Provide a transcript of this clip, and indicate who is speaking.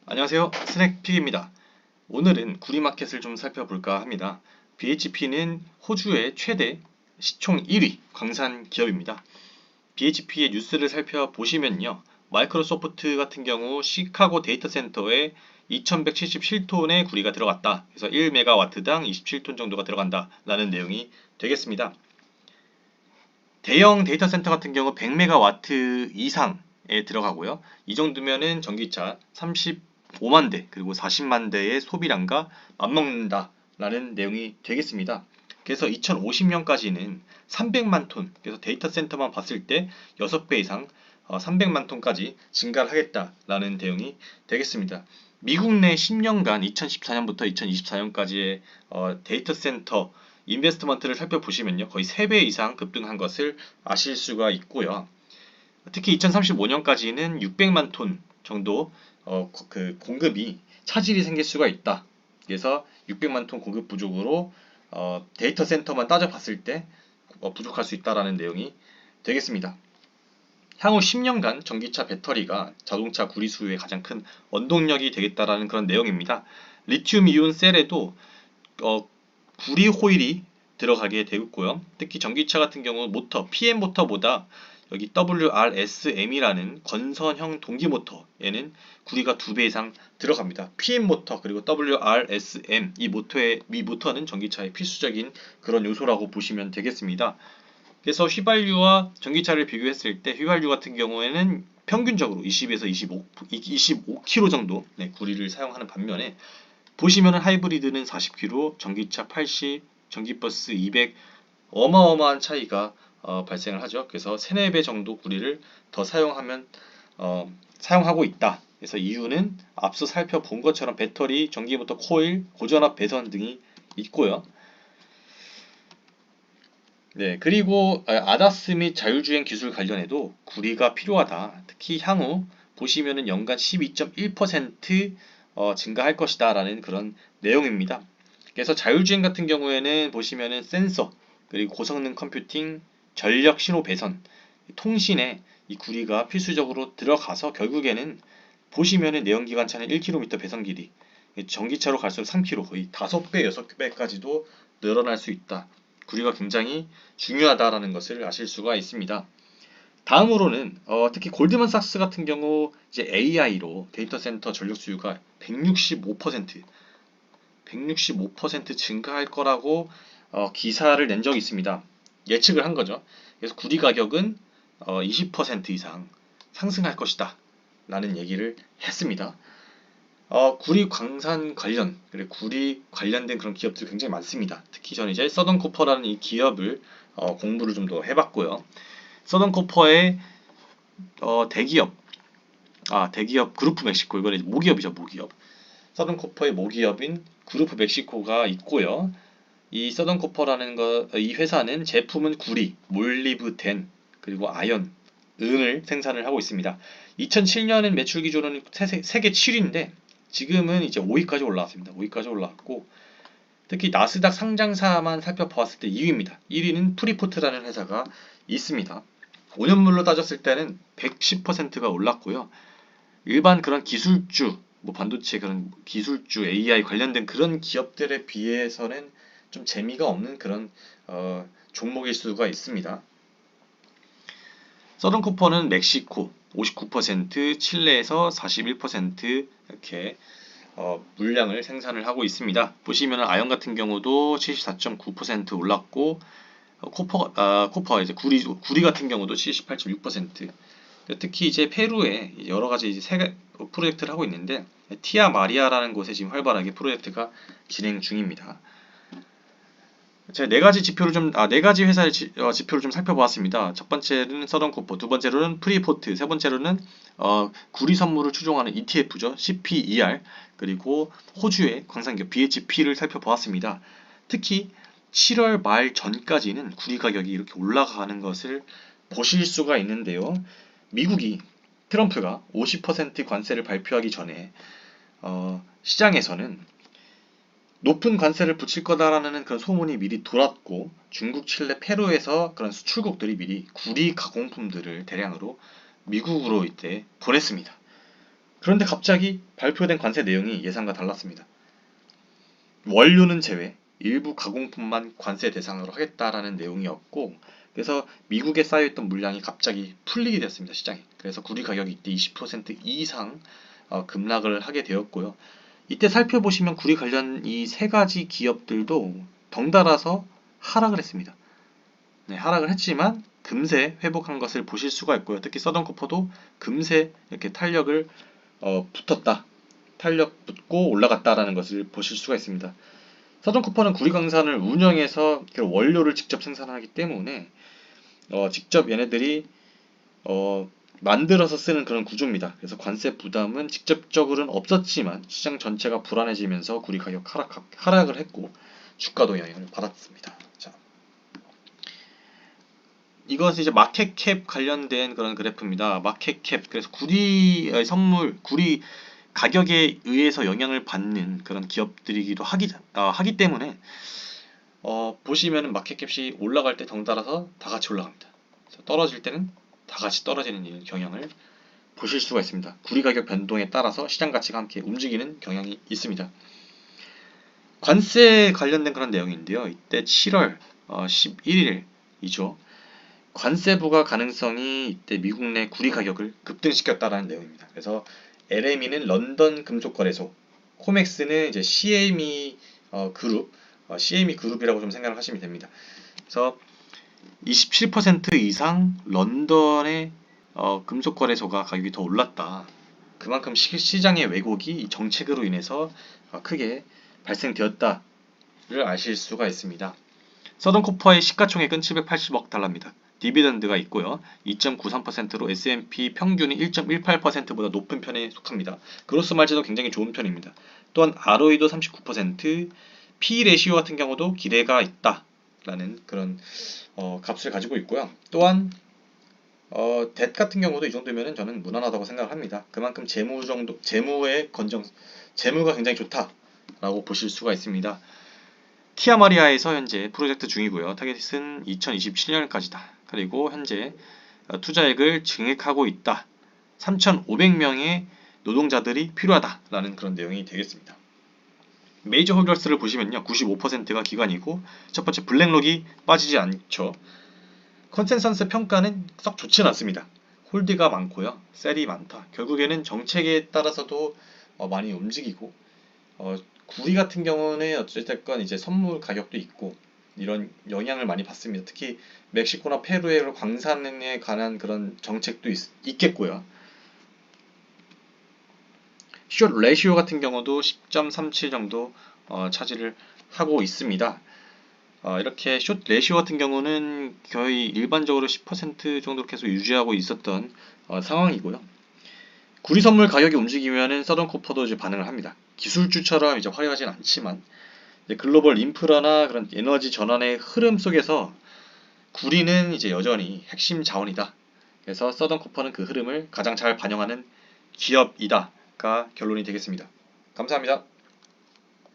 Speaker 1: 안녕하세요. 스낵픽입니다. 오늘은 구리마켓을 좀 살펴볼까 합니다. BHP는 호주의 최대 시총 1위 광산 기업입니다. BHP의 뉴스를 살펴보시면요. 마이크로소프트 같은 경우 시카고 데이터 센터에 2177톤의 구리가 들어갔다. 그래서 1메가와트당 27톤 정도가 들어간다. 라는 내용이 되겠습니다. 대형 데이터 센터 같은 경우 100메가와트 이상에 들어가고요. 이 정도면은 전기차 35만 대 그리고 40만 대의 소비량과 맞먹는다 라는 내용이 되겠습니다. 그래서 2050년까지는 300만 톤, 그래서 데이터 센터만 봤을 때 6배 이상 300만 톤까지 증가를 하겠다라는 내용이 되겠습니다. 미국 내 10년간 2014년부터 2024년까지의 데이터 센터 인베스트먼트를 살펴보시면요. 거의 3배 이상 급등한 것을 아실 수가 있고요. 특히 2035년까지는 600만 톤 정도 그 공급이 차질이 생길 수가 있다. 그래서 600만 톤 공급 부족으로 데이터 센터만 따져봤을 때 부족할 수 있다라는 내용이 되겠습니다. 향후 10년간 전기차 배터리가 자동차 구리 수요의 가장 큰 원동력이 되겠다라는 그런 내용입니다. 리튬 이온 셀에도 구리 호일이 들어가게 되었고요. 특히 전기차 같은 경우 모터, PM 모터보다 여기 WRSM이라는 건선형 동기 모터에는 구리가 2배 이상 들어갑니다. PM 모터 그리고 WRSM 이 모터는 전기차의 필수적인 그런 요소라고 보시면 되겠습니다. 그래서 휘발유와 전기차를 비교했을 때 휘발유 같은 경우에는 평균적으로 20에서 25kg 정도 구리를 사용하는 반면에 보시면은 하이브리드는 40kg, 전기차 80, 전기버스 200 어마어마한 차이가 발생을 하죠. 그래서 3, 4배 정도 구리를 더 사용하고 있다. 그래서 이유는 앞서 살펴본 것처럼 배터리, 전기모터, 코일, 고전압 배선 등이 있고요. 네, 그리고 아다스 및 자율주행 기술 관련해도 구리가 필요하다. 특히 향후 보시면은 연간 12.1% 증가할 것이다 라는 그런 내용입니다. 그래서 자율주행 같은 경우에는 보시면은 센서, 그리고 고성능 컴퓨팅, 전력 신호 배선, 통신에 이 구리가 필수적으로 들어가서 결국에는 보시면은 내연기관차는 1km 배선 길이, 전기차로 갈수록 3km, 거의 5배, 6배까지도 늘어날 수 있다. 구리가 굉장히 중요하다라는 것을 아실 수가 있습니다. 다음으로는 특히 골드만삭스 같은 경우 이제 AI로 데이터 센터 전력 수요가 165% 증가할 거라고 기사를 낸 적이 있습니다. 예측을 한 거죠. 그래서 구리 가격은 20% 이상 상승할 것이다 라는 얘기를 했습니다. 구리 광산 관련, 그리고 구리 관련된 그런 기업들이 굉장히 많습니다. 특히 저는 이제 서던코퍼라는 이 기업을 공부를 좀 더 해봤고요. 서던코퍼의 대기업 그루프 멕시코, 이거는 모기업이죠, 모기업. 서던코퍼의 모기업인 그루프 멕시코가 있고요. 이 서던코퍼라는 이 회사는 제품은 구리, 몰리브덴, 그리고 아연, 은을 생산을 하고 있습니다. 2007년은 매출 기준으로는 세계 7위인데 지금은 이제 5위까지 올라왔습니다. 5위까지 올라왔고 특히 나스닥 상장사만 살펴보았을 때 2위입니다. 1위는 프리포트라는 회사가 있습니다. 5년물로 따졌을 때는 110%가 올랐고요. 일반 그런 기술주, 반도체 그런 기술주, AI 관련된 그런 기업들에 비해서는 좀 재미가 없는 그런 종목일 수가 있습니다. 서든코퍼는 멕시코 59%, 칠레에서 41% 이렇게 물량을 생산을 하고 있습니다. 보시면 아연 같은 경우도 74.9% 올랐고 코퍼 이제 구리 같은 경우도 78.6%. 특히 이제 페루에 여러 가지 이제 프로젝트를 하고 있는데 티아 마리아라는 곳에 지금 활발하게 프로젝트가 진행 중입니다. 제가 네 가지 회사의 지표를 좀 살펴보았습니다. 첫 번째는 서던코퍼, 두 번째로는 프리포트, 세 번째로는 구리 선물을 추종하는 ETF죠, CPER, 그리고 호주의 광산기업 BHP를 살펴보았습니다. 특히 7월 말 전까지는 구리 가격이 이렇게 올라가는 것을 보실 수가 있는데요. 미국이 트럼프가 50% 관세를 발표하기 전에 시장에서는 높은 관세를 붙일 거다라는 그런 소문이 미리 돌았고 중국, 칠레, 페루에서 그런 수출국들이 미리 구리 가공품들을 대량으로 미국으로 이때 보냈습니다. 그런데 갑자기 발표된 관세 내용이 예상과 달랐습니다. 원료는 제외, 일부 가공품만 관세 대상으로 하겠다라는 내용이었고, 그래서 미국에 쌓여있던 물량이 갑자기 풀리게 되었습니다, 시장에. 그래서 구리 가격이 이때 20% 이상 급락을 하게 되었고요. 이때 살펴보시면 구리 관련 이 세 가지 기업들도 덩달아서 하락을 했습니다. 네, 하락을 했지만 금세 회복한 것을 보실 수가 있고요. 특히 서던코퍼도 금세 이렇게 탄력을 탄력 붙고 올라갔다라는 것을 보실 수가 있습니다. 서던코퍼는 구리광산을 운영해서 원료를 직접 생산하기 때문에 직접 얘네들이 만들어서 쓰는 그런 구조입니다. 그래서 관세 부담은 직접적으로는 없었지만 시장 전체가 불안해지면서 구리 가격 하락을 했고 주가도 영향을 받았습니다. 자, 이것은 이제 마켓캡 관련된 그런 그래프입니다. 마켓캡, 그래서 구리 선물, 구리 가격에 의해서 영향을 받는 그런 기업들이기도 하기 때문에 보시면은 마켓캡이 올라갈 때 덩달아서 다 같이 올라갑니다. 떨어질 때는 다 같이 떨어지는 경향을 보실 수가 있습니다. 구리 가격 변동에 따라서 시장 가치가 함께 움직이는 경향이 있습니다. 관세 관련된 그런 내용인데요. 이때 7월 11일이죠. 관세 부과 가능성이 이때 미국 내 구리 가격을 급등시켰다라는 내용입니다. 그래서 LME는 런던 금속거래소, 코맥스는 이제 CME 그룹, CME 그룹이라고 좀 생각을 하시면 됩니다. 그래서 27% 이상 런던의 금속거래소가 가격이 더 올랐다. 그만큼 시장의 왜곡이 정책으로 인해서 크게 발생되었다를 아실 수가 있습니다. 서던코퍼의 시가총액은 780억 달러입니다. 디비던드가 있고요. 2.93%로 S&P 평균이 1.18%보다 높은 편에 속합니다. 그로스 말지도 굉장히 좋은 편입니다. 또한 ROE도 39%, P 레시오 같은 경우도 기대가 있다라는 그런 값을 가지고 있고요. 또한 뎃 같은 경우도 이 정도면은 저는 무난하다고 생각을 합니다. 그만큼 재무가 굉장히 좋다라고 보실 수가 있습니다. 티아마리아에서 현재 프로젝트 중이고요. 타겟은 2027년까지다. 그리고 현재 투자액을 증액하고 있다. 3,500명의 노동자들이 필요하다라는 그런 내용이 되겠습니다. 메이저 홀더스를 보시면요. 95%가 기관이고 첫 번째 블랙록이 빠지지 않죠. 컨센서스 평가는 썩 좋지는 않습니다. 홀드가 많고요. 셀이 많다. 결국에는 정책에 따라서도 많이 움직이고 구리 같은 경우는 어쨌든 이제 선물 가격도 있고 이런 영향을 많이 받습니다. 특히 멕시코나 페루의 광산에 관한 그런 정책도 있겠고요. 숏 레시오 같은 경우도 10.37 정도 차지를 하고 있습니다. 이렇게 숏 레시오 같은 경우는 거의 일반적으로 10% 정도 계속 유지하고 있었던 상황이고요. 구리 선물 가격이 움직이면은 서던코퍼도 이제 반응을 합니다. 기술주처럼 이제 화려하진 않지만 이제 글로벌 인프라나 그런 에너지 전환의 흐름 속에서 구리는 이제 여전히 핵심 자원이다. 그래서 서던코퍼는 그 흐름을 가장 잘 반영하는 기업이다가 결론이 되겠습니다. 감사합니다.